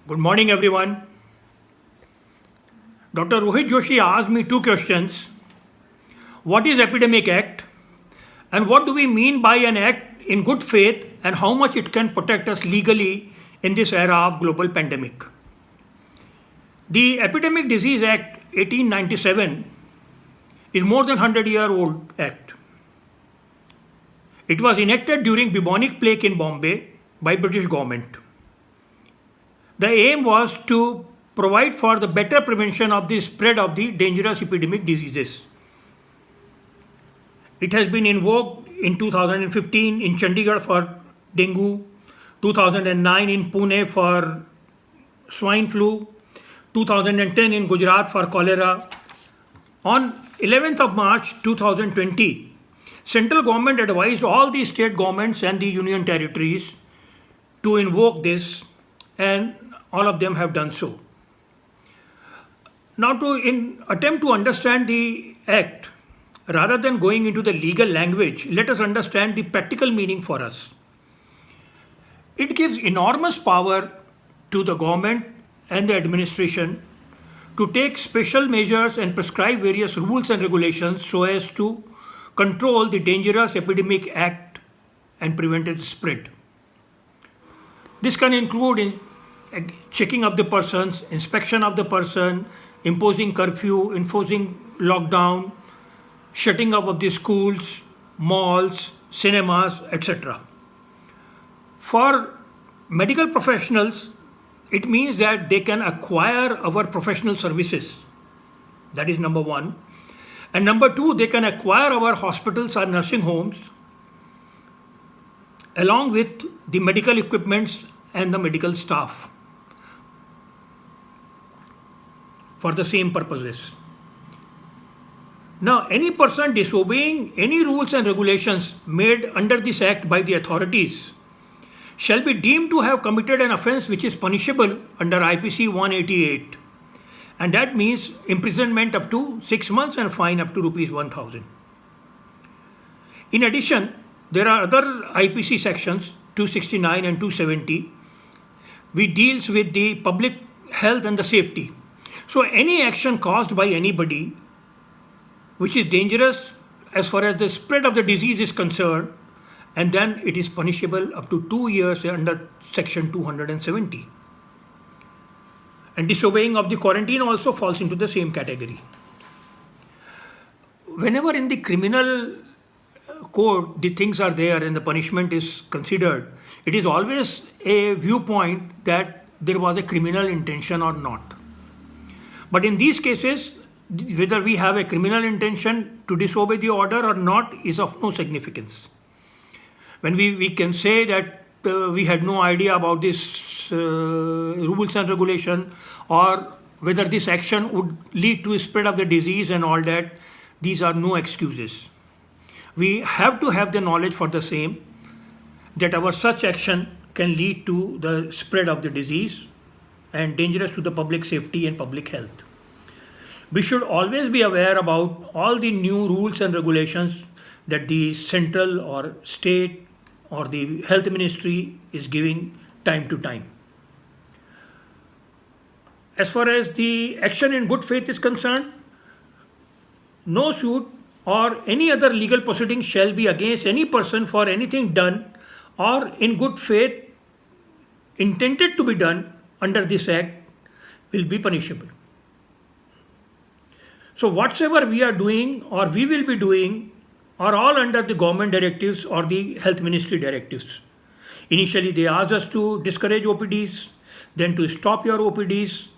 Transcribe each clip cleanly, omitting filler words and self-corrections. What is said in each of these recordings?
Good morning, everyone. Dr. Rohit Joshi asked me two questions. What is Epidemic Act? And what do we mean by an act in good faith and how much it can protect us legally in this era of global pandemic? The Epidemic Disease Act 1897 is more than 100-year-old act. It was enacted during bubonic plague in Bombay by British government. The aim was to provide for the better prevention of the spread of the dangerous epidemic diseases. It has been invoked in 2015 in Chandigarh for dengue, 2009 in Pune for swine flu, 2010 in Gujarat for cholera. On 11th of March 2020, central government advised all the state governments and the union territories to invoke this, and all of them have done so. Now, in attempt to understand the act, rather than going into the legal language, let us understand the practical meaning for us. It gives enormous power to the government and the administration to take special measures and prescribe various rules and regulations so as to control the dangerous epidemic act and prevent its spread. This can include checking of the persons, inspection of the person, imposing curfew, enforcing lockdown, shutting up of the schools, malls, cinemas, etc. For medical professionals, it means that they can acquire our professional services. That is number one. And number two, they can acquire our hospitals or nursing homes along with the medical equipments and the medical staff for the same purposes. Now, any person disobeying any rules and regulations made under this act by the authorities shall be deemed to have committed an offence which is punishable under IPC 188. And that means imprisonment up to 6 months and fine up to rupees 1,000. In addition, there are other IPC sections 269 and 270 which deals with the public health and the safety. So any action caused by anybody which is dangerous as far as the spread of the disease is concerned, and then it is punishable up to 2 years under section 270. And disobeying of the quarantine also falls into the same category. Whenever in the criminal code the things are there and the punishment is considered, it is always a viewpoint that there was a criminal intention or not. But in these cases, whether we have a criminal intention to disobey the order or not is of no significance. When we can say that we had no idea about this rules and regulation, or whether this action would lead to a spread of the disease and all that, these are no excuses. We have to have the knowledge for the same, that our such action can lead to the spread of the disease and dangerous to the public safety and public health. We should always be aware about all the new rules and regulations that the central or state or the health ministry is giving time to time. As far as the action in good faith is concerned, no suit or any other legal proceeding shall be against any person for anything done or in good faith intended to be done under this act will be punishable. So whatsoever we are doing or we will be doing are all under the government directives or the health ministry directives. Initially they asked us to discourage OPDs, then to stop your OPDs,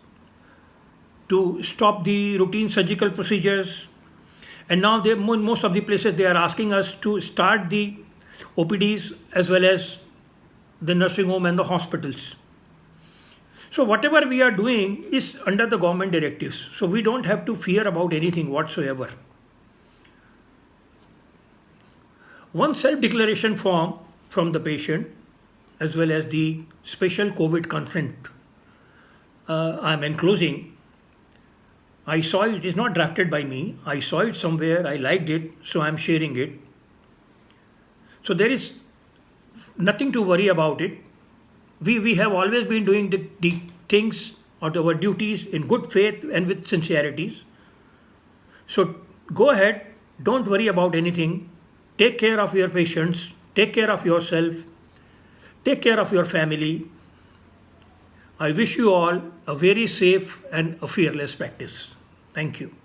to stop the routine surgical procedures, and now most of the places they are asking us to start the OPDs as well as the nursing home and the hospitals. So whatever we are doing is under the government directives. So we don't have to fear about anything whatsoever. One self-declaration form from the patient as well as the special COVID consent I am enclosing. I saw it is not drafted by me. I saw it somewhere. I liked it. So I am sharing it. So there is nothing to worry about it. We have always been doing the things or our duties in good faith and with sincerity. So go ahead, don't worry about anything. Take care of your patients, take care of yourself, take care of your family. I wish you all a very safe and a fearless practice. Thank you.